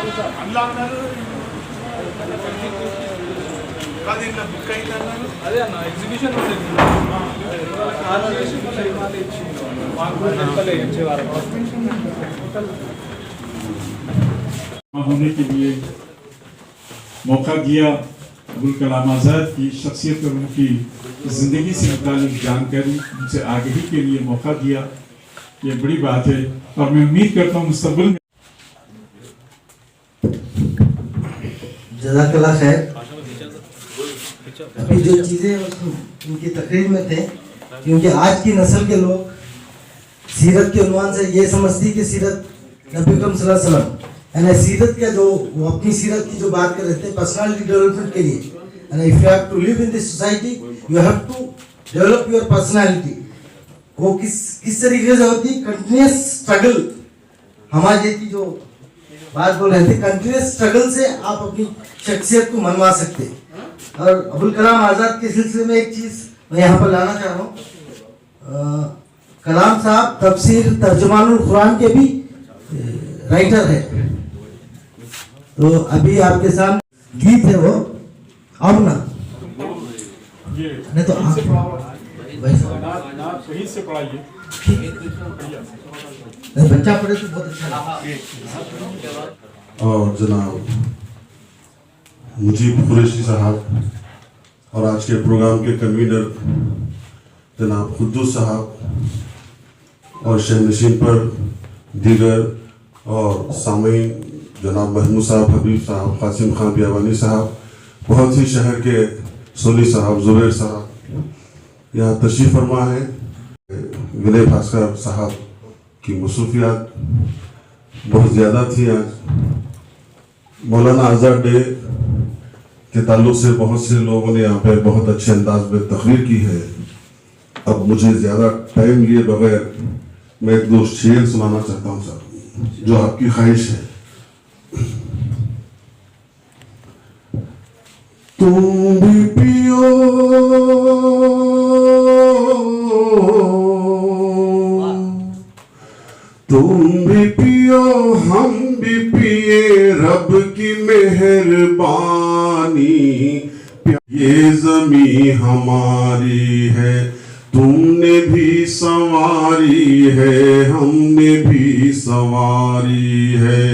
అల్లా అన్నారు కాదు ఇట్లా బుక్ అయిందన్నారు. అదే అన్న ఎగ్జిబిషన్ होने के लिए मौका दिया। अबुल कलाम आज़ाद की शख्सियत और उनकी ज़िंदगी से मुताल्लिक़ जानकारी उनसे आगे के लिए मौका दिया, ये बड़ी बात है। और मैं उम्मीद करता हूँ मुस्तक़बिल में जज़ाकल्लाह खैर। अभी जो चीज़ें उनकी तकरीर में थे, क्योंकि आज की नस्ल के लोग सीरत के उन्वान से ये समझती कि सीरत नबी अकरम सल्लल्लाहु अलैहि वसल्लम यानी सीरत का जो वो अपनी सीरत की जो बात कर रहे थे पर्सनालिटी डेवलपमेंट के लिए, यानी if you have to live in this society you have to develop your personality. वो किस तरीके से होती, कंटिन्यूस स्ट्रगल। हमारे जैसी जो बात बोल रहे थे, कंटिन्यूस स्ट्रगल से आप अपनी शख्सियत को मनवा सकते। और अबुल कलाम आज़ाद के सिलसिले में एक चीज़ मैं यहाँ पर लाना चाह रहा हूँ। कलाम साहब तफसीर तर्जुमानुल कुरान के भी राइटर है। तो अभी आपके सामने गीत है वो अब ना नहीं तो सही से पढ़ाइए। बच्चा पढ़े तो बहुत अच्छा लगा। और जनाब मुजीब कुरैशी साहब और आज के प्रोग्राम के कन्वीनर जनाब खुद्दूस साहब और शहनशीन पर दीगर और सामीन जनाब महमूद साहब, हबीब साहब, कासिम खान बियावानी साहब, बहुत ही शहर के सोनी साहब, जुबैर साहब यहाँ तशरीफ़ फरमा है। विनय भास्कर साहब की मसरूफियात बहुत ज़्यादा थी। आज मौलाना आज़ाद डे के ताल्लुक से बहुत से लोगों ने यहाँ पे बहुत अच्छे अंदाज में तकरीर की है। अब मुझे ज़्यादा टाइम लिए बगैर मैं एक दो शेर सुनाना चाहता हूँ सर, जो आपकी ख्वाहिश है। तुम भी पियो तुम भी पियो हम भी पिए रब की मेहरबानी। ये ज़मी हमारी है तुमने भी संवारी है, हमने भी संवारी है।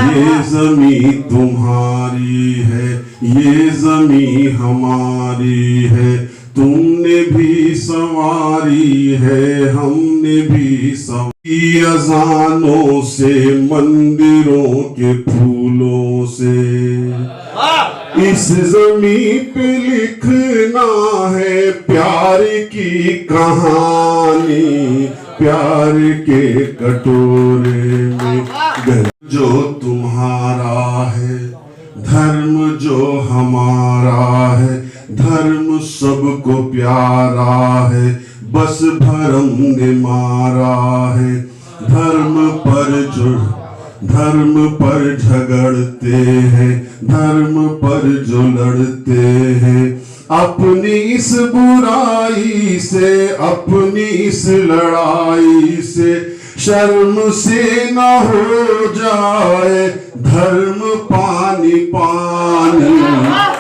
ये ज़मी तुम्हारी है, ये ज़मी हमारी है, तुमने भी संवारी है, हमने भी संवारी। अज़ानों से मंदिरों के फूलों से इस ज़मी पे लिखना है प्यार की कहानी। प्यार के कटोरे में जो तुम्हारा है, धर्म जो हमारा है, धर्म सबको प्यारा है, बस भरम ने मारा है। धर्म पर झगड़ते हैं, धर्म पर जो लड़ते हैं, अपनी इस बुराई से, अपनी इस लड़ाई से शर्म से न हो जाए धर्म पानी पानी।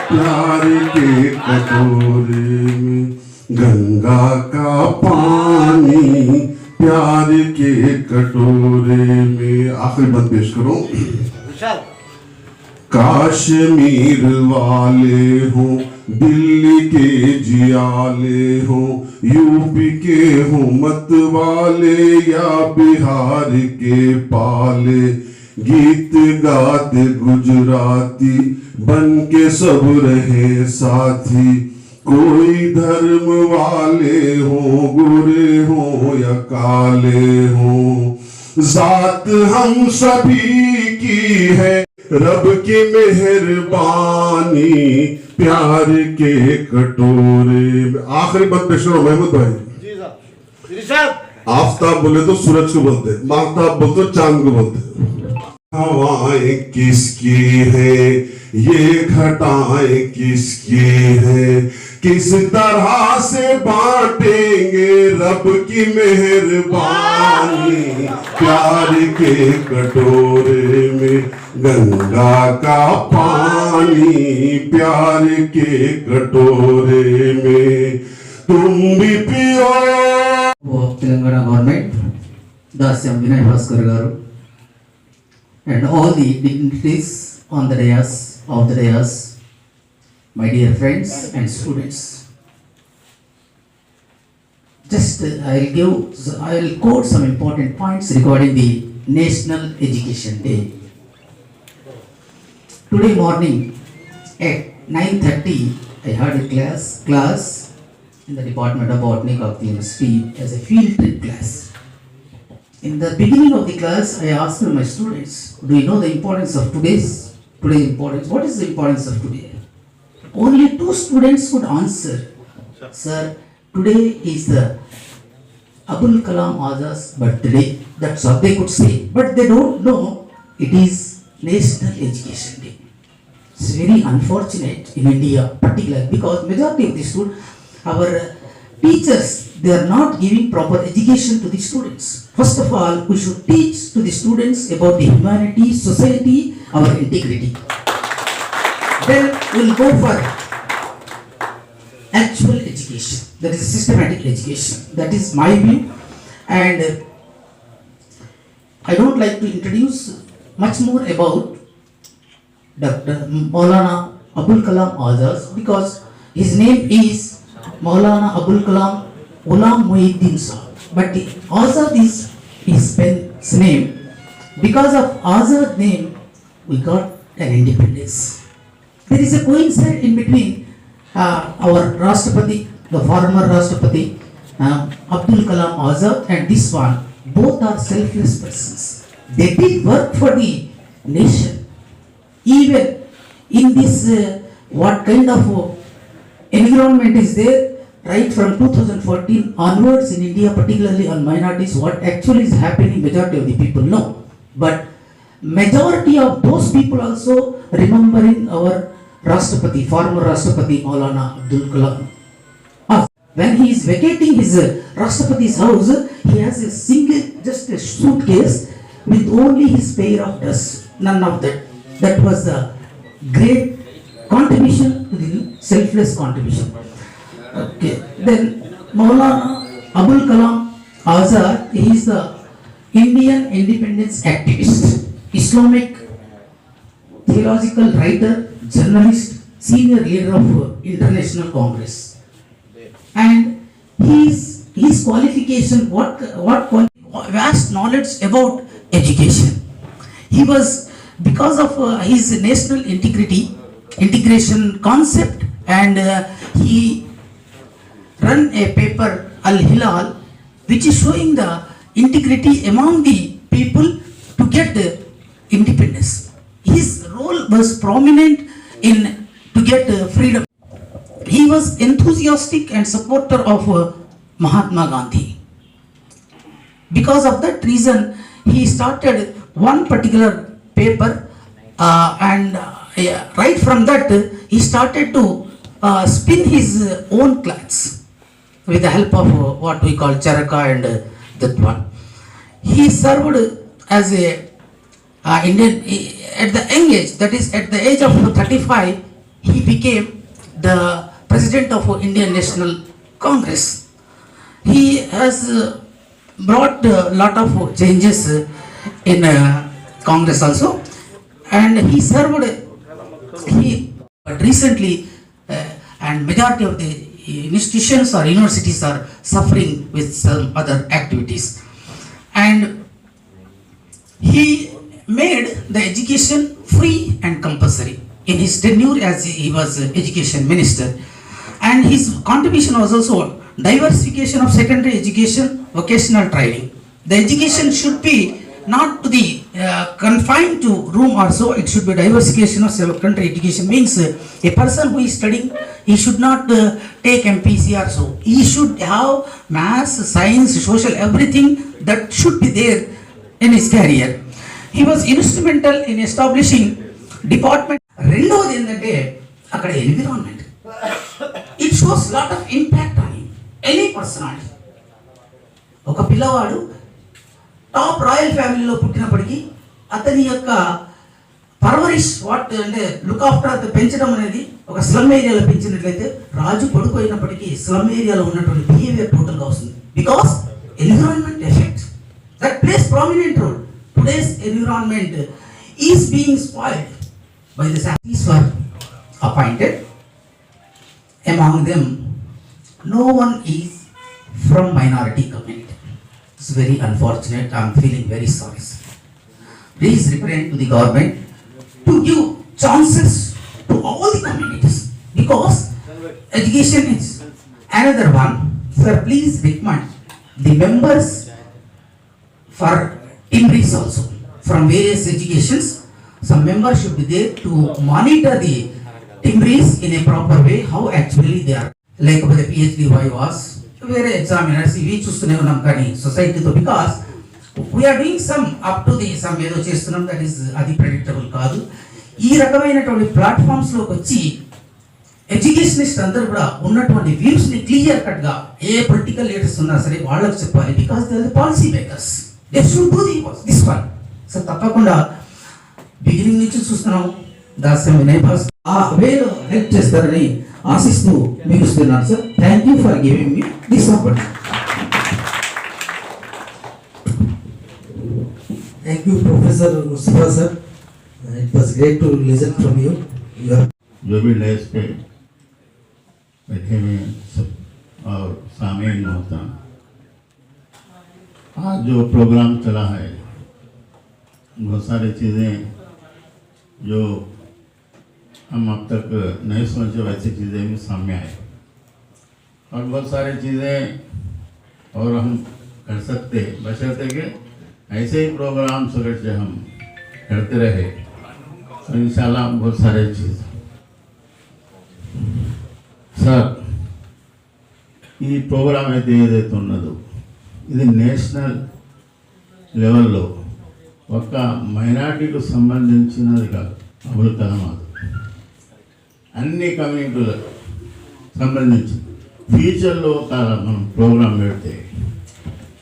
प्यार के कटोरे में गंगा का पानी, प्यार के कटोरे में। आखिरी बात पेश करो। कश्मीर वाले हो, दिल्ली के जियाले हो, यूपी के हो मत वाले या बिहार के पाले, गीत गाते गुजराती बन के सब रहे साथी। कोई धर्म वाले हो, गोरे हो या काले हो, जात हम सभी की है, रब की मेहरबानी। प्यार के कटोरे में। आखिरी बात पेश करो महमूद भाई। आफ्ताब बोले तो सूरज को बोलते, माहताब बोलते तो चांद को बोलते। हवाएं किसकी है, ये घटाएं किसकी है, किस तरह से बांटेंगे रब की मेहरबानी, प्यार के कटोरे में गंगा का पानी, प्यार के कटोरे में तुम भी पियो। of Telangana government, Dasyam Vinay Bhaskar Garu, and all the dignitaries on the dais, my dear friends and students. Just I'll quote some important points regarding the National Education Day. Today morning at 9:30, I had a class in the Department of Botany of the university as a field trip class. In the beginning of the class, I asked my students, do you know the importance of today's importance? What is the importance of today? Only 2 students could answer, sir, today is the Abul Kalam Azad's birthday. That's all they could say. But they don't know it is National Education Day. It's very unfortunate in India, particularly because majority of the students, our teachers, they are not giving proper education to the students. First of all, we should teach to the students about the humanity, society, our integrity. Then we'll go for actual education, that is systematic education. That is my view, and I don't like to introduce much more about Dr. Maulana Abul Kalam Azad because his name is Maulana Abul Kalam Ghulam Muhyiddin Sahab, but Azad is his pen's name. Because of Azad name, we got an independence. There is a coincidence in between our Rashtrapati, the former Rashtrapati Abdul Kalam Azad, and this one. Both are selfless persons. They did work for the nation. Even in this, what kind of environment is there, right from 2014 onwards in India, particularly on minorities, what actually is happening, majority of the people know. But majority of those people also remembering our Rashtrapati, former Rashtrapati Maulana Abdul Kalam. When he is vacating his Rashtrapati's house, he has a single, just a suitcase with only his pair of dress, none of that. That was the great contribution to the selfless contribution. Okay. Then Maulana Abul Kalam Azad, he is the Indian independence activist, Islamic theological writer, journalist, senior leader of International Congress. And his qualification, vast knowledge about education. He was, because of his national integration concept, and he run a paper Al Hilal, which is showing the integrity among the people to get the independence. His role was prominent in to get freedom. He was enthusiastic and supporter of Mahatma Gandhi. Because of that reason, he started one particular paper, and right from that, he started to spin his own clothes with the help of what we call charaka and that one. He served as a Indian at the young age, that is at the age of 35, he became the president of Indian National Congress. He has brought a lot of changes in Congress also, and he served. But recently, and majority of the institutions or universities are suffering with some other activities, and he made the education free and compulsory in his tenure as he was education minister, and his contribution was also diversification of secondary education, vocational training. The education should be not to the confined to room or so, it should be diversification of secondary education. Means a person who is studying, he should not take MPC or so. He should have maths, science, social, everything that should be there in his career. He was instrumental in establishing department. Rendoth in the day, akkada environment. It should shows lot of impact on him, any personality. ఒక పిల్లవాడు top royal ఫ్యామిలీలో పుట్టినప్పటికీ అతని యొక్క పర్వరిష్ what అంటే look after పెంచడం అనేది ఒక slum ఏరియాలో పెంచినట్లయితే రాజు పడుకోయినప్పటికీ స్లమ్ ఏరియాలో ఉన్నటువంటి బిహేవియర్ టోటల్గా వస్తుంది. Because environment effect that plays prominent role. Today's environment is being spoiled by the sorries were appointed. Among them no one is from minority community. It's very unfortunate. I'm feeling very sorry, sir. Please represent to the government to give chances to all the communities, because education is another one. Sir, please recommend the members for TIMRIS also from various educations. Some members should be there to monitor the TIMRIS in a proper way, how actually they are. లేకపోతే PhD vivas వేరే examiners ఇవి చూస్తూనే ఉన్నాం కానీ సొసైటీతో, because we are doing some up to the some ఏదో చేస్తున్నాం, that is అది ప్రెడిక్టబుల్ కాదు. ఈ రకమైనటువంటి ప్లాట్ఫామ్స్లోకి వచ్చి ఎడ్యుకేషనిస్ట్ అందరూ కూడా ఉన్నటువంటి వ్యూస్ని క్లియర్ కట్గా ఏ పొలిటికల్ లీడర్స్ ఉన్నా సరే వాళ్ళకి చెప్పాలి, because they are the policy makers. They should do this one. So తప్పకుండా బిగినింగ్ నుంచి చూస్తున్నాం దాస్యం వినయ్ భాస్ ఆ వేలో హెల్ప్ చేస్తారని ఆశిస్తూ ముగిస్తున్నాను sir. Thank you for giving me this opportunity. Thank you, Professor Mustafa sir. It was great to listen from you. जो भी लेस पे बैठे हुए सब और सामीन होता, आज जो प्रोग्राम चला है बहुत सारी चीज़ें जो हम अब तक नहीं सोचे वैसी चीज़ें भी सामने आए, और बहुत सारी चीज़ें और हम कर सकते बशर्ते कि ऐसे ही प्रोग्राम अगर से हम करते रहे तो इंशाल्लाह बहुत सारे चीज़. సార్, ఈ ప్రోగ్రామ్ అయితే ఏదైతే ఉన్నదో ఇది నేషనల్ లెవెల్లో ఒక మైనార్టీకి సంబంధించినది కాదు, అబుల్ కలాం ఆజాద్ అన్ని కమ్యూనిటీలకు సంబంధించి ఫ్యూచర్లో ఒక మనం ప్రోగ్రాం పెడితే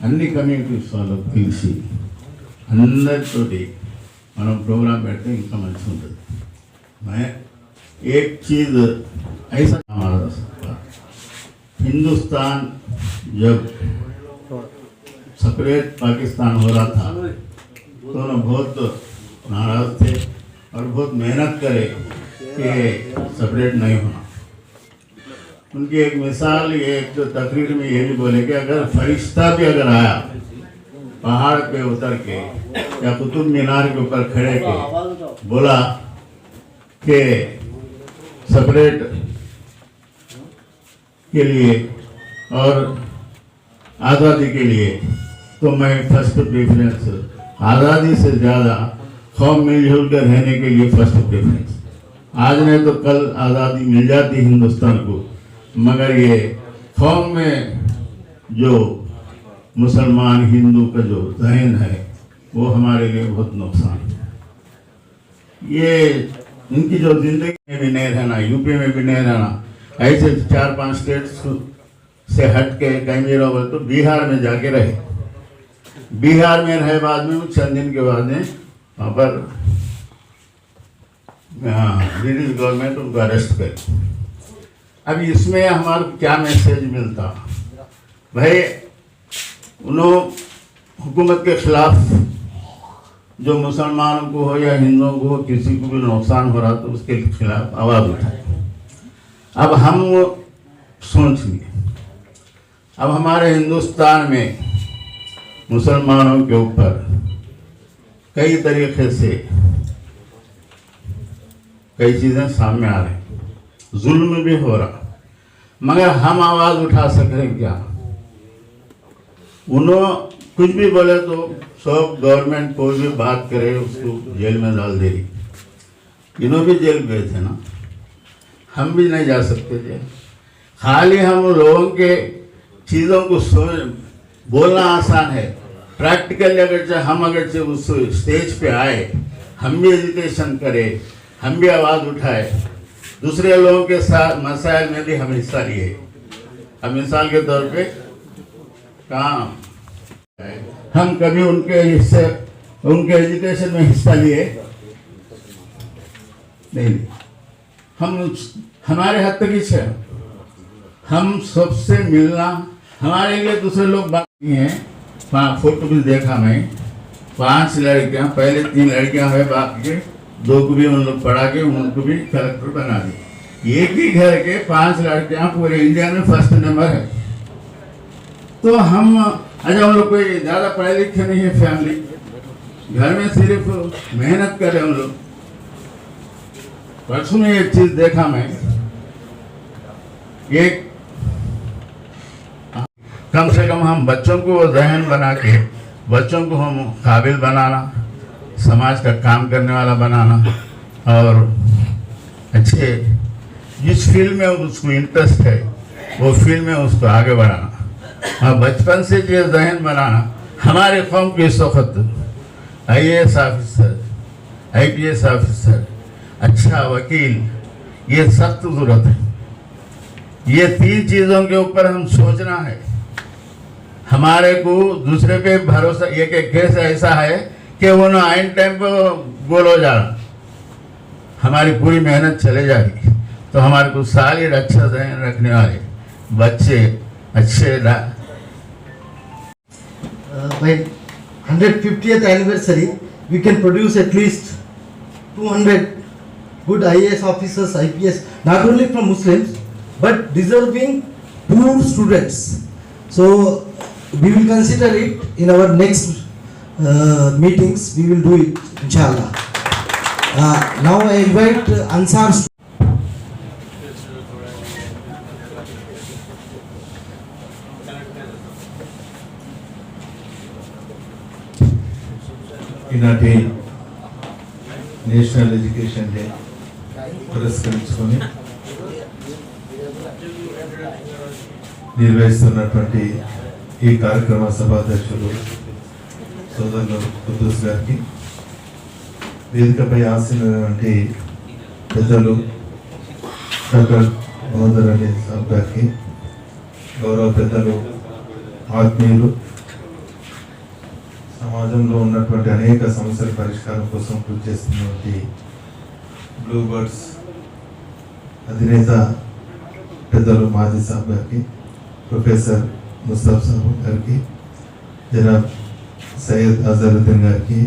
అన్ని కమ్యూనిటీస్ వాళ్ళకు పిలిచి అందరితోటి మనం प्रोग्राम बैठते हैं इनका मंच होता है. मैं एक चीज़ ऐसा हमारा हिंदुस्तान जब सेपरेट पाकिस्तान हो रहा था तो ना बहुत नाराज थे और बहुत मेहनत करे कि सेपरेट नहीं होना. उनकी एक मिसाल एक तो तकरीर में ये भी बोले कि अगर फरिश्ता भी अगर आया पहाड़ पे उतर के या कुतुब मीनार के ऊपर खड़े के बोला कि सेपरेट के लिए और आज़ादी के लिए, तो मैं फर्स्ट प्रेफरेंस आज़ादी से ज़्यादा कौम मिलजुल कर रहने के लिए फर्स्ट प्रेफरेंस. आज नहीं तो कल आज़ादी मिल जाती हिंदुस्तान को, मगर ये कौम में जो मुसलमान हिंदू का जो जहन है वो हमारे लिए बहुत नुकसान है. ये इनकी जो ज़िंदगी में भी नहीं रहना, यूपी में भी नहीं रहना, ऐसे 4-5 स्टेट्स से हट के कहीं भी रहो तो बिहार में जाके रहे. बिहार में रहे बाद में चंद दिन के बाद में वहाँ पर ब्रिटिश गवर्नमेंट उनको अरेस्ट करे. अब इसमें हमारे क्या मैसेज मिलता भाई, उन्होंने हुकूमत के खिलाफ जो मुसलमानों को हो या हिंदुओं को हो किसी को भी नुकसान हो रहा तो उसके खिलाफ आवाज़ उठाए. अब हम सोचिए, अब हमारे हिंदुस्तान में मुसलमानों के ऊपर कई तरीके से कई चीज़ें सामने आ रही, जुल्म भी हो रहा, मगर हम आवाज़ उठा सक रहे क्या? उन्होंने कुछ भी बोले तो सब गवर्नमेंट कोई भी बात करे उसको जेल में डाल दे रही. इन्हों भी जेल गए थे ना, हम भी नहीं जा सकते थे. खाली हम लोगों के चीज़ों को बोलना आसान है, प्रैक्टिकली अगर उस स्टेज पे आए, हम भी एजुकेशन करें, हम भी आवाज़ उठाए दूसरे लोगों के साथ मसाइल में भी हम हिस्सा लिए। अब मिसाल के तौर पे काम हम कभी उनके हिस्से उनके एजुकेशन में हिस्सा लिए नहीं। हम हमारे हद तक ही है, हम सबसे मिलना हमारे लिए दूसरे लोग बात नहीं है। फोटो भी देखा मैं, 5 लड़कियां, पहले 3 लड़कियां है, बाकी 2 को भी उन लोग पढ़ा के उनको भी कलेक्टर बना दी। एक ही घर के 5 लड़कियां पूरे इंडिया में फर्स्ट नंबर है। तो हम अच्छा, हम लोग कोई ज़्यादा पढ़े लिखे नहीं है, फैमिली घर में सिर्फ मेहनत करे हम लोग। परसों में एक चीज देखा मैं, एक कम से कम हम बच्चों को जहन बना के बच्चों को हम काबिल बनाना, समाज का काम करने वाला बनाना और अच्छे जिस फील्ड में उसको इंटरेस्ट है वो फील्ड में उसको आगे बढ़ाना और बचपन से जो जहन बनाना। हमारे कौम के इस वक्त IAS ऑफिसर, IPS ऑफिसर, अच्छा वकील, ये सख्त जरूरत है। ये 3 चीज़ों के ऊपर हम सोचना है। हमारे को दूसरे पे भरोसा, एक केस ऐसा है कि वो ना आइन टाइम पर गोल हो जा रहा, हमारी पूरी मेहनत चले जा रही। तो हमारे को सारी अच्छा ध्यान रखने वाले बच्चे अच्छे by 150th anniversary, we can produce at least 200 good IAS officers, IPS, not only from Muslims, but deserving poor students. So, we will consider it in our next meetings, we will do it, inshallah. Now I invite Ansar. ఈనాటి national education day పురస్కరించుకొని నిర్వహిస్తున్నటువంటి ఈ కార్యక్రమ సభాధ్యక్షులు సోదరులు కుద్దూస్ గారికి, వేదికపై ఆసీనులైనటువంటి పెద్దలు డాక్టర్ మహమ్మద్ అలీ సాబ్ గారికి, గౌరవ పెద్దలు ఆత్మీయులు, సమాజంలో ఉన్నటువంటి అనేక సమస్యల పరిష్కారం కోసం కృషి చేస్తున్నటువంటి బ్లూ బర్డ్స్ అధినేత పెద్దలు మాజీ సాబ్ గారికి, ప్రొఫెసర్ ముస్తాఫ్ సాబ్ గారికి, జనాబ్ సయ్యద్ అజరుద్దీన్ గారికి,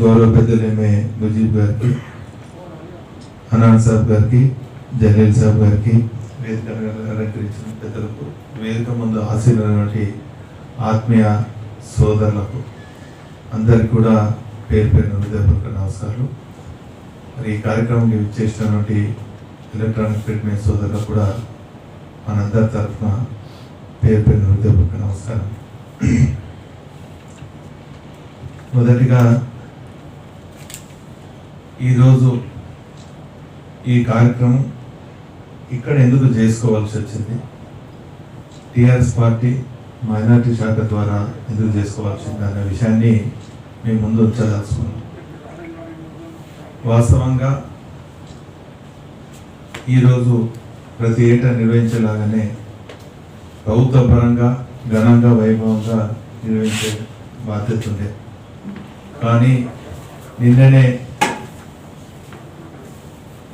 గౌరవ పెద్దలు ఎంఏ ముజీబ్ గారికి, హనాన్ సాబ్ గారికి, జలీల్ సాబ్ గారికి, వేదిక అలంకరించిన పెద్దలకు, వేదిక ముందు ఆశీర్వైనటువంటి ఆత్మీయ సోదరులకు అందరికి కూడా పేరు పేరున హృదయపూర్వక నమస్కారాలు. మరి ఈ కార్యక్రమంకి విచ్చేసినటువంటి ఎలక్ట్రానిక్ ప్రింట్ మీడియా సోదరులకు కూడా మనందరి తరఫున పేరు పేరున హృదయపూర్వక నమస్కారం. మొదటిగా ఈరోజు ఈ కార్యక్రమం ఇక్కడ ఎందుకు చేసుకోవాల్సి వచ్చింది, టీఆర్ఎస్ పార్టీ మైనార్టీ శాఖ ద్వారా ఎందుకు చేసుకోవాల్సింది అనే విషయాన్ని మేము ముందు ఉంచదలుచుకున్నాం. వాస్తవంగా ఈరోజు ప్రతి ఏటా నిర్వహించేలాగానే ప్రభుత్వ పరంగా ఘనంగా వైభవంగా నిర్వహించే బాధ్యత ఉండే, కానీ నిన్ననే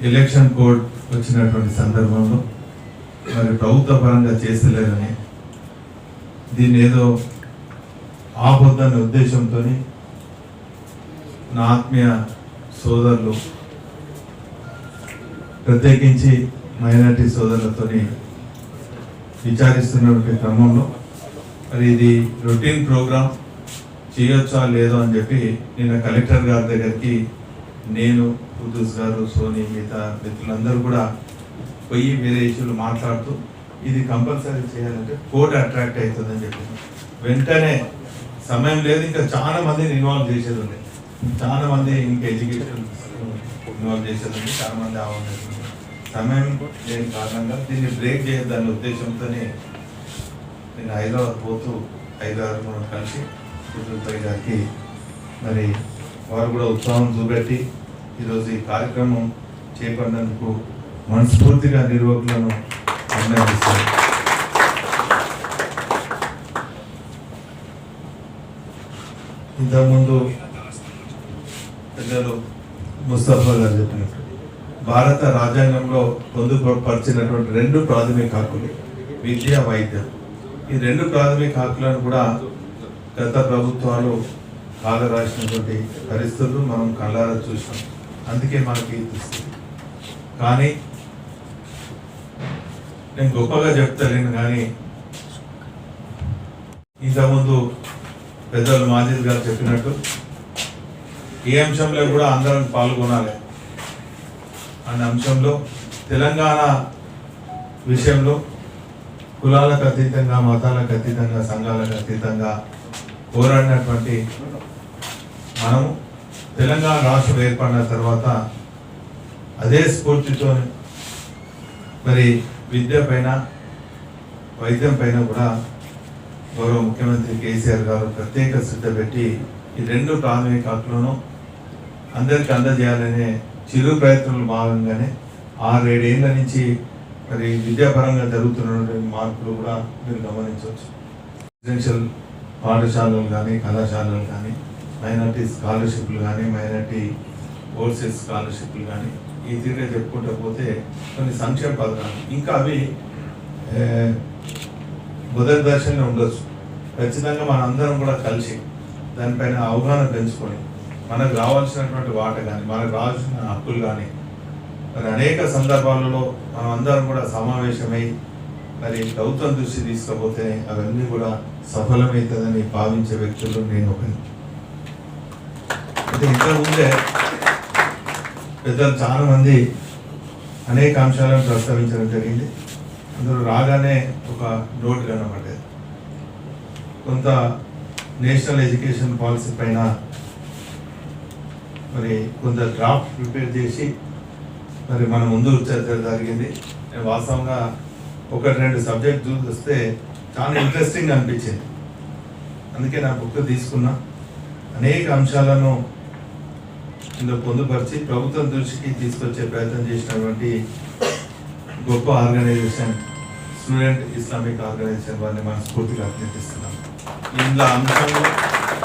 ఎలక్షన్ కోడ్ వచ్చినటువంటి సందర్భంలో మరి ప్రభుత్వ పరంగా చేస్తలేరని, దీన్ని ఏదో ఆపొద్దనే ఉద్దేశంతో నా ఆత్మీయ సోదరులు ప్రత్యేకించి మైనారిటీ సోదరులతో విచారిస్తున్నటువంటి క్రమంలో మరి ఇది రొటీన్ ప్రోగ్రామ్ చేయొచ్చా లేదో అని చెప్పి నిన్న కలెక్టర్ గారి దగ్గరికి నేను, కుద్దూస్ గారు, సోని, మిగతా మిత్రులందరూ కూడా పోయి వేరే ఇష్యూలు మాట్లాడుతూ ఇది కంపల్సరీ చేయాలంటే కోర్టు అట్రాక్ట్ అవుతుందని చెప్పి వెంటనే సమయం లేదు, ఇంకా చాలా మందిని ఇన్వాల్వ్ చేసేది ఉంది, చాలా మంది ఇంకా ఎడ్యుకేషన్ ఇన్వాల్వ్ చేసేది ఉంది, చాలా మంది అవ్వలేదు. సమయం లేని కారణంగా దీన్ని బ్రేక్ చేయొద్దనే ఉద్దేశంతో నేను హైదరాబాద్ పోతూ 5-6 మనం కలిసి కుదురుపై గారికి మరి వారు కూడా ఉత్సాహం చూపెట్టి ఈరోజు ఈ కార్యక్రమం చేపట్టినందుకు మనస్ఫూర్తిగా నిర్వాహకులను అభినందిస్తాను. ఇంతకుముందు పెద్దలు ముస్తఫా గారు చెప్పినట్టు భారత రాజ్యాంగంలో పొందుపరిచినటువంటి 2 ప్రాథమిక హక్కులు విద్య, వైద్యం. ఈ 2 ప్రాథమిక హక్కులను కూడా గత ప్రభుత్వాలు కాలరాసినటువంటి పరిస్థితులు మనం కళ్ళారా చూసాం. అందుకే మనకి ఇస్తుంది. కానీ నేను గొప్పగా చెప్తలేను, కానీ ఇంతకుముందు పెద్దలు మాజీద్ గారు చెప్పినట్టు ఈ అంశంలో కూడా అందరం పాల్గొనాలి అనే అంశంలో తెలంగాణ విషయంలో కులాలకు అతీతంగా, మతాలకు అతీతంగా, సంఘాలకు అతీతంగా పోరాడినటువంటి మనము తెలంగాణ రాష్ట్రం ఏర్పడిన తర్వాత అదే స్ఫూర్తితో మరి విద్య పైన, వైద్యం పైన కూడా గౌరవ ముఖ్యమంత్రి కేసీఆర్ గారు ప్రత్యేక శ్రద్ధ పెట్టి ఈ 2 ప్రాథమిక హక్కులను అందరికీ అందజేయాలనే చిరు ప్రయత్నంలో భాగంగానే 6-7 ఏళ్ళ నుంచి మరి విద్యాపరంగా జరుగుతున్నటువంటి మార్పులు కూడా మీరు గమనించవచ్చు. రెసిడెన్షియల్ పాఠశాలలు కానీ, కళాశాలలు కానీ, మైనార్టీ స్కాలర్షిప్లు కానీ, మైనార్టీ ఓవర్సీస్ స్కాలర్షిప్లు కానీ, ఈ తీరుగా చెప్పుకుంటూ పోతే కొన్ని సంక్షేమ పథకాలు ఇంకా అవి మొదటి దర్శనంలో ఉండొచ్చు. ఖచ్చితంగా మనందరం కూడా కలిసి దానిపైన అవగాహన పెంచుకొని మనకు రావాల్సినటువంటి వాట కానీ, మనకు రావాల్సిన హక్కులు కానీ మరి అనేక సందర్భాలలో మనం అందరం కూడా సమావేశమై మరి ప్రభుత్వం దృష్టి తీసుకపోతే అవన్నీ కూడా సఫలమవుతుందని భావించే వ్యక్తులు నేను ఒకని. అయితే ఇంతకుముందే పెద్దలు చాలా మంది అనేక అంశాలను ప్రస్తావించడం జరిగింది. అందులో రాగానే ఒక నోట్ కనబడ్డది. కొంత నేషనల్ ఎడ్యుకేషన్ పాలసీ పైన మరి కొంత డ్రాఫ్ట్ ప్రిపేర్ చేసి మరి మన ముందు చర్చ జరిగింది. నేను వాస్తవంగా 1-2 సబ్జెక్ట్ చూస్తే చాలా ఇంట్రెస్టింగ్ అనిపించింది. అందుకే నా బుక్ తీసుకున్నా. అనేక అంశాలను ఇందులో పొందుపరిచి ప్రభుత్వం దృష్టికి తీసుకొచ్చే ప్రయత్నం చేసినటువంటి గొప్ప ఆర్గనైజేషన్ స్టూడెంట్ ఇస్లామిక్ ఆర్గనైజేషన్ వారిని మనస్ఫూర్తిగా అభినందిస్తున్నాం. ఇందులో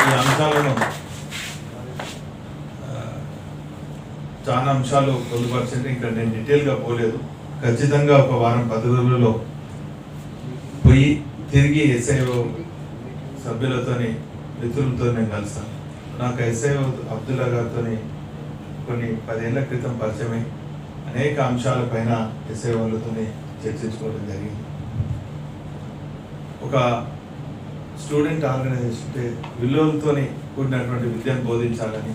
ఈ అంశాలను చాలా అంశాలు పొందుపరిచింది. ఇక్కడ నేను డీటెయిల్గా పోలేదు. ఖచ్చితంగా ఒక వారం 10 రోజులలో పోయి తిరిగి ఎస్ఐఓ సభ్యులతోని, మిత్రులతో నేను కలుస్తాను. నాకు ఎస్ఐఓ అబ్దుల్లా గారితో కొన్ని 10 ఏళ్ల క్రితం పరిచయమై అనేక అంశాలపైన ఎస్ఐఓలతో చర్చించుకోవడం జరిగింది. ఒక స్టూడెంట్ ఆర్గనైజేషన్ విలువలతో కూడినటువంటి విద్యను బోధించాలని,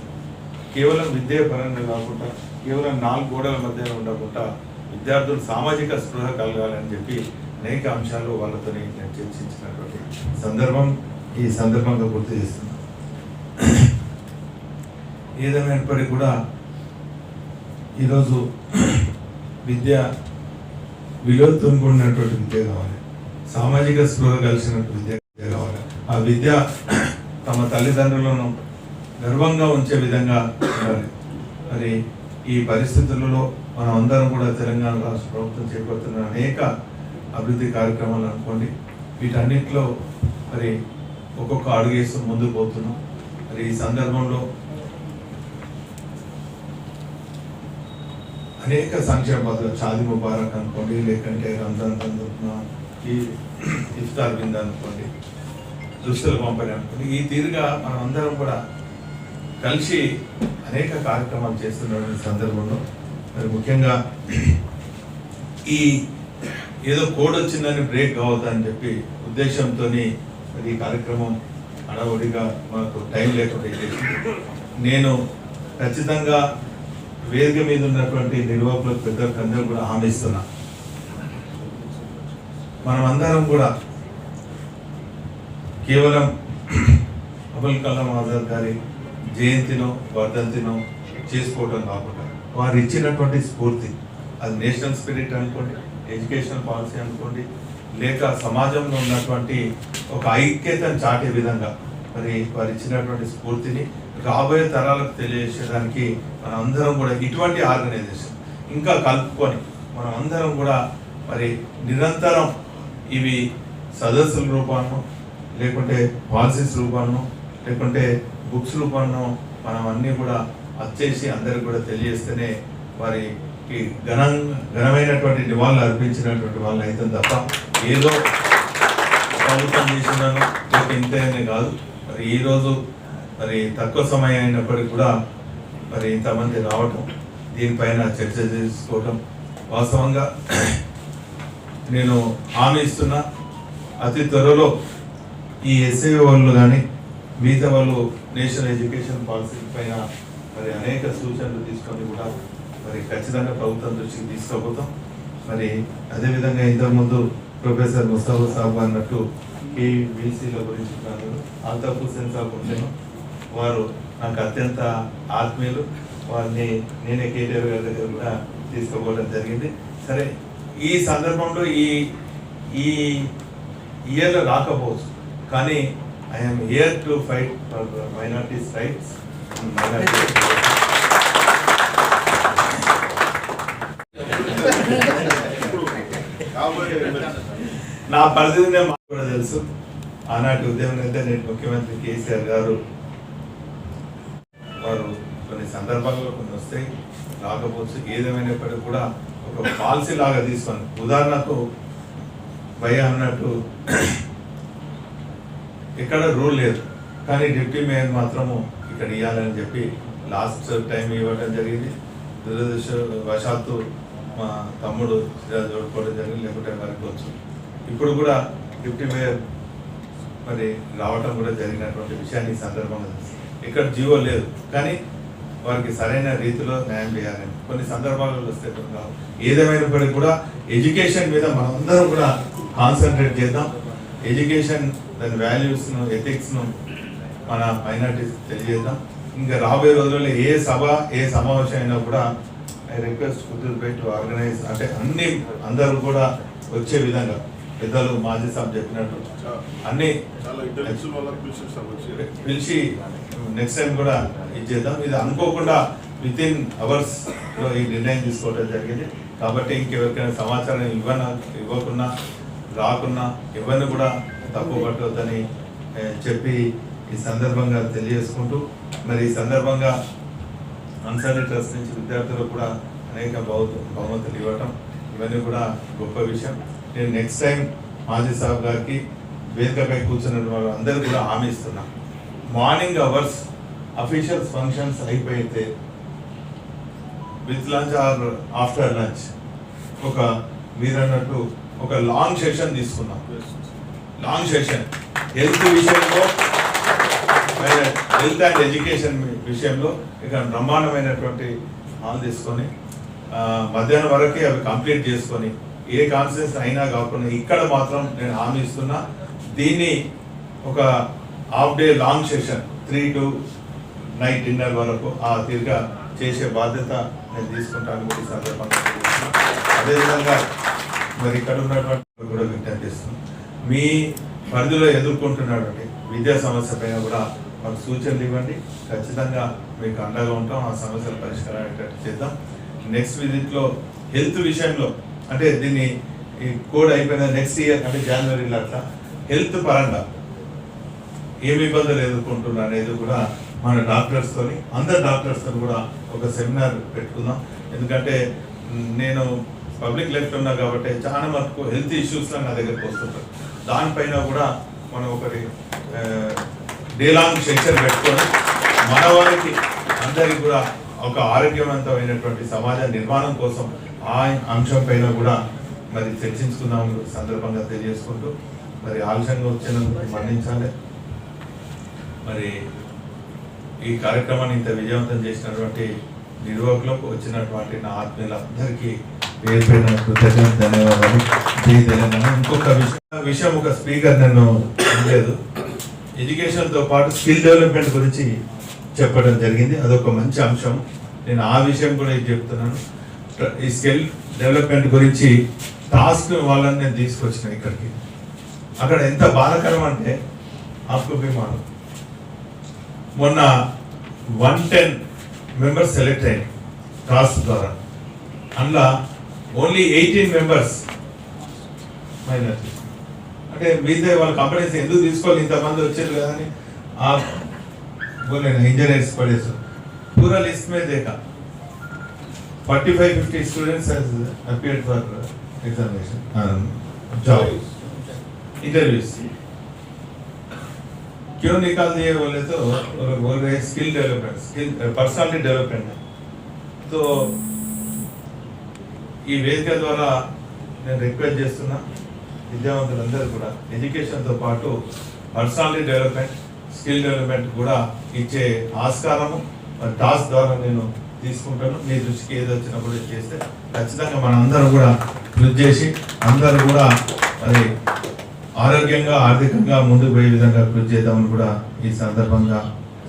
కేవలం విద్య పరంగా కాకుండా కేవలం 4 గోడల మధ్య ఉండకుండా విద్యార్థులు సామాజిక స్పృహ కలగాలని చెప్పి అనేక అంశాలు వాళ్ళతో నేను చర్చించినటువంటి సందర్భం ఈ సందర్భంగా గుర్తు చేస్తున్నాను. ఏదేమైనప్పటికీ కూడా ఈరోజు విద్య విలువలతో కూడినటువంటి విద్య కావాలి, సామాజిక స్పృహ కలిసినటువంటి విద్య కావాలి. ఆ విద్య తమ తల్లిదండ్రులను గర్వంగా ఉంచే విధంగా ఉండాలి. మరి ఈ పరిస్థితులలో మనం అందరం కూడా తెలంగాణ రాష్ట్ర ప్రభుత్వం చేపడుతున్న అనేక అభివృద్ధి కార్యక్రమాలు అనుకోండి, వీటన్నిటిలో మరి ఒక్కొక్క అడుగేస్తూ ముందుకు పోతున్నాం. మరి ఈ సందర్భంలో అనేక సంక్షేమ పథకాలు, షాదీ ముబారక్ అనుకోండి, లేకంటే రంజాన్ తందుకున్న ఈ ఇఫ్తార్ బింద అనుకోండి, దుస్తుల పంపిణీ అనుకోండి, ఈ తీరుగా మనం అందరం కూడా కలిసి అనేక కార్యక్రమాలు చేస్తున్న సందర్భంలో మరి ముఖ్యంగా ఈ ఏదో కోడ్ వచ్చిందని బ్రేక్ కావద్దని చెప్పి ఉద్దేశంతో మరి ఈ కార్యక్రమం అడవుడిగా మాకు టైం లేకుండా చేసింది. నేను ఖచ్చితంగా వేదిక మీద ఉన్నటువంటి నిర్వాహకులకు పెద్దలకు అందరూ కూడా హామీ ఇస్తున్నా, మనం అందరం కూడా కేవలం అబుల్ కలాం ఆజాద్ గారి జయంతినో వర్ధంతినో చేసుకోవటం కాకుండా వారు ఇచ్చినటువంటి స్ఫూర్తి, అది నేషనల్ స్పిరిట్ అనుకోండి, ఎడ్యుకేషనల్ పాలసీ అనుకోండి, లేక సమాజంలో ఉన్నటువంటి ఒక ఐక్యతను చాటే విధంగా మరి వారు ఇచ్చినటువంటి స్ఫూర్తిని రాబోయే తరాలకు తెలియజేసేదానికి మనం అందరం కూడా ఇటువంటి ఆర్గనైజేషన్ ఇంకా కలుపుకొని మనం అందరం కూడా మరి నిరంతరం ఇవి సదస్సుల రూపాల్లో లేకుంటే పాలసీస్ రూపాల్లో లేకుంటే బుక్స్ రూపాల్లో మనం అన్నీ కూడా వచ్చేసి అందరికి కూడా తెలియజేస్తేనే వారికి ఘనమైనటువంటి నివాళులు అర్పించినటువంటి వాళ్ళు అయితే తప్ప ఏదో ప్రభుత్వం చేసినాను లేక ఇంతేనే కాదు. మరి ఈరోజు మరి తక్కువ సమయం అయినప్పటికీ కూడా మరి ఇంతమంది రావటం, దీనిపైన చర్చ చేసుకోవటం, వాస్తవంగా నేను హామీ ఇస్తున్నా అతి త్వరలో ఈ ఎస్ఏ వాళ్ళు కానీ మిగతా వాళ్ళు నేషనల్ ఎడ్యుకేషన్ పాలసీ పైన మరి అనేక సూచనలు తీసుకొని కూడా మరి ఖచ్చితంగా ప్రభుత్వం దృష్టికి తీసుకుపోతాం. మరి అదేవిధంగా ఇంతకుముందు ప్రొఫెసర్ ముస్తాఫా సాబ్ అన్నట్టు కేవీసీల గురించి అల్తాఫ్ హుస్సేన్ సాబ్ ఉండేను, వారు నాకు అత్యంత ఆత్మీయులు. వారిని నేనే కేటీఆర్ గారి దగ్గర కూడా తీసుకుపోవడం జరిగింది. సరే, ఈ సందర్భంలో ఈ ఇయర్లో రాకపోవచ్చు, కానీ I'm here to fight for minorities rights. నా పరిధినే మాకు కూడా తెలుసు. ఆనాటి ఉద్యమం అయితే నేను ముఖ్యమంత్రి కేసీఆర్ గారు వారు కొన్ని సందర్భాల్లో కొన్ని వస్తాయి, రాకపోవచ్చు. ఏదేమైనప్పటికీ కూడా ఒక పాలసీ లాగా తీసుకొని, ఉదాహరణకు భయ అన్నట్టు ఇక్కడ రూల్ లేదు, కానీ డిప్యూటీ మేయర్ మాత్రము ఇక్కడ ఇవ్వాలని చెప్పి లాస్ట్ టైం ఇవ్వడం జరిగింది. దురదృష్టవశాత్తు మా తమ్ముడు సిరాజ్ ఓడిపోవడం జరిగింది, లేకుంటే వారికి వచ్చు. ఇప్పుడు కూడా డిప్యూటీ మేయర్ మరి రావటం కూడా జరిగినటువంటి విషయాన్ని ఈ సందర్భంగా ఇక్కడ జీవో లేదు, కానీ వారికి సరైన రీతిలో న్యాయం చేయాలని కొన్ని సందర్భాలలో వస్తే కావు. ఏదేమైనప్పటికీ కూడా ఎడ్యుకేషన్ మీద మనందరం కూడా కాన్సన్ట్రేట్ చేద్దాం. ఎడ్యుకేషన్ దాని వాల్యూస్ను, ఎథిక్స్ను మన మైనారిటీస్ తెలియజేద్దాం. ఇంకా రాబోయే రోజుల్లో ఏ సభ, ఏ సమావేశం అయినా కూడా ఐ రిక్వెస్ట్ కుతుర్బేట్ ఆర్గనైజ్, అంటే అందరూ కూడా వచ్చే విధంగా పెద్దలు మాజీ సాబ్ చెప్పినట్టు అన్ని పిలిచి నెక్స్ట్ టైం కూడా ఇచ్చేద్దాం. ఇది అనుకోకుండా విత్ ఇన్ అవర్స్ లో ఈ నిర్ణయం తీసుకోవడం జరిగింది. కాబట్టి ఇంకెవరికైనా సమాచారం ఇవ్వకున్నా రాకున్నా ఎవరిని కూడా తప్పు పట్టవద్దని చెప్పి ఈ సందర్భంగా తెలియజేసుకుంటూ, మరి ఈ సందర్భంగా అన్సారీ ట్రస్ట్ నుంచి విద్యార్థులకు కూడా అనేక బహుమతులు ఇవ్వటం, ఇవన్నీ కూడా గొప్ప విషయం. నేను నెక్స్ట్ టైం మాజీ సాబ్ గారికి వేదికపై కూర్చున్న వాళ్ళు అందరూ కూడా హామీ ఇస్తున్నా, మార్నింగ్ అవర్స్ అఫీషియల్స్ ఫంక్షన్స్ అయిపోయితే with lunch or after lunch మీరు అన్నట్టు ఒక లాంగ్ సెషన్ తీసుకున్నాం. లాంగ్ సెషన్ హెల్త్ విషయంలో, హెల్త్ అండ్ ఎడ్యుకేషన్ విషయంలో ఇక బ్రహ్మాండమైనటువంటి హాల్ తీసుకొని మధ్యాహ్నం వరకే అవి కంప్లీట్ చేసుకొని ఏ కాన్ఫరెన్స్ అయినా కాకుండా ఇక్కడ మాత్రం నేను హామీ ఇస్తున్నా, దీన్ని ఒక half day long session 3 to night dinner వరకు ఆ తీరుగా చేసే బాధ్యత నేను తీసుకుంటాను కూడా ఈ సందర్భంగా. అదేవిధంగా మరి ఇక్కడ ఉన్నటువంటి కూడా విజ్ఞప్తి చేస్తున్నాను, మీ పరిధిలో ఎదుర్కొంటున్నటువంటి విద్యా సమస్య పైన కూడా మాకు సూచనలు ఇవ్వండి. ఖచ్చితంగా మీకు అండగా ఉంటాం, ఆ సమస్యల పరిష్కారం చేద్దాం. నెక్స్ట్ విజిట్లో హెల్త్ విషయంలో, అంటే దీన్ని ఈ కోడ్ అయిపోయిన నెక్స్ట్ ఇయర్ అంటే జనవరిలో అట్లా హెల్త్ పరంగా ఏమి ఇబ్బందులు ఎదుర్కొంటున్నారు అనేది కూడా మన డాక్టర్స్తో, అందరు డాక్టర్స్తో కూడా ఒక సెమినార్ పెట్టుకుందాం. ఎందుకంటే నేను పబ్లిక్ లైఫ్ ఉన్నా కాబట్టి చాలా మటుకు హెల్త్ ఇష్యూస్లో నా దగ్గరకు వస్తుంటారు. దానిపైన కూడా మనం ఒకటి డే లాంగ్ సెక్షన్ పెట్టుకొని మన వారికి అందరికి కూడా ఒక ఆరోగ్యవంతమైనటువంటి సమాజ నిర్మాణం కోసం ఆ అంశం పైన కూడా మరి చర్చించుకుందాం సందర్భంగా తెలియజేసుకుంటూ, మరి ఆలస్యంగా వచ్చినందుకు మన్నించాలి. మరి ఈ కార్యక్రమాన్ని ఇంత విజయవంతం చేసినటువంటి నిర్వాహకులకు, వచ్చినటువంటి నా ఆత్మీయులందరికీ పేరు పైన కృతజ్ఞత ధన్యవాదాలు. తెలంగాణ. ఇంకొక విషయం ఒక స్పీకర్ నన్ను లేదు, ఎడ్యుకేషన్తో పాటు స్కిల్ డెవలప్మెంట్ గురించి చెప్పడం జరిగింది. అదొక మంచి అంశం. నేను ఆ విషయం కూడా ఇది చెప్తున్నాను. ఈ స్కిల్ డెవలప్మెంట్ గురించి టాస్క్ వాళ్ళని నేను తీసుకొచ్చిన ఇక్కడికి. అక్కడ ఎంత బాధాకరం అంటే ఆప్కోభిమానం, మొన్న 110 మెంబర్స్ సెలెక్ట్ అయ్యారు టాస్క్ ద్వారా. అందులో ఓన్లీ 18 మెంబర్స్ మైనారిటీ. అంటే మిగతా వాళ్ళ కంపెనీస్ ఎందుకు తీసుకోవాలి, ఇంతమంది వచ్చారు కదా అని बोले इंजीनियर्स पढ़े सो पूरा लिस्ट में देखा 45-50 students has appeared for examination job interviews. क्यों निकाल दिए बोले तो बोल रहे skill development, skill personality development. तो ఈ వేదిక ద్వారా నేను రిక్వెస్ట్ చేస్తున్నా విద్యావంతులందరూ కూడా ఎడ్యుకేషన్తో పాటు పర్సనాలిటీ డెవలప్మెంట్, స్కిల్ డెవలప్మెంట్ కూడా ఇచ్చే ఆస్కారము టాస్క్ ద్వారా నేను తీసుకుంటాను. మీ దృష్టికి ఏది వచ్చినప్పుడు చేస్తే ఖచ్చితంగా మన అందరూ కూడా కృషి చేసి అందరూ కూడా మరి ఆరోగ్యంగా ఆర్థికంగా ముందుకు పోయే విధంగా కృషి చేద్దామని కూడా ఈ సందర్భంగా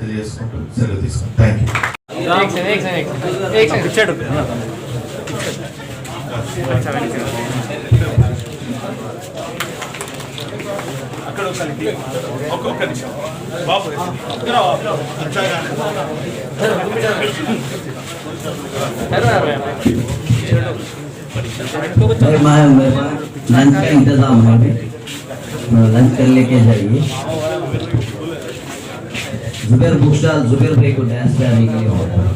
తెలియజేసుకుంటూ సెలవు తీసుకుంటాను. Thank you. అక్కడ ఒక్కొక్క నిమిషం బాబు लंच का इंतजाम है, लंच कर लेके जाइए. जुबेर बुक स्टॉल, जुबेर भाई को डांस पे आने के लिए ऑर्डर.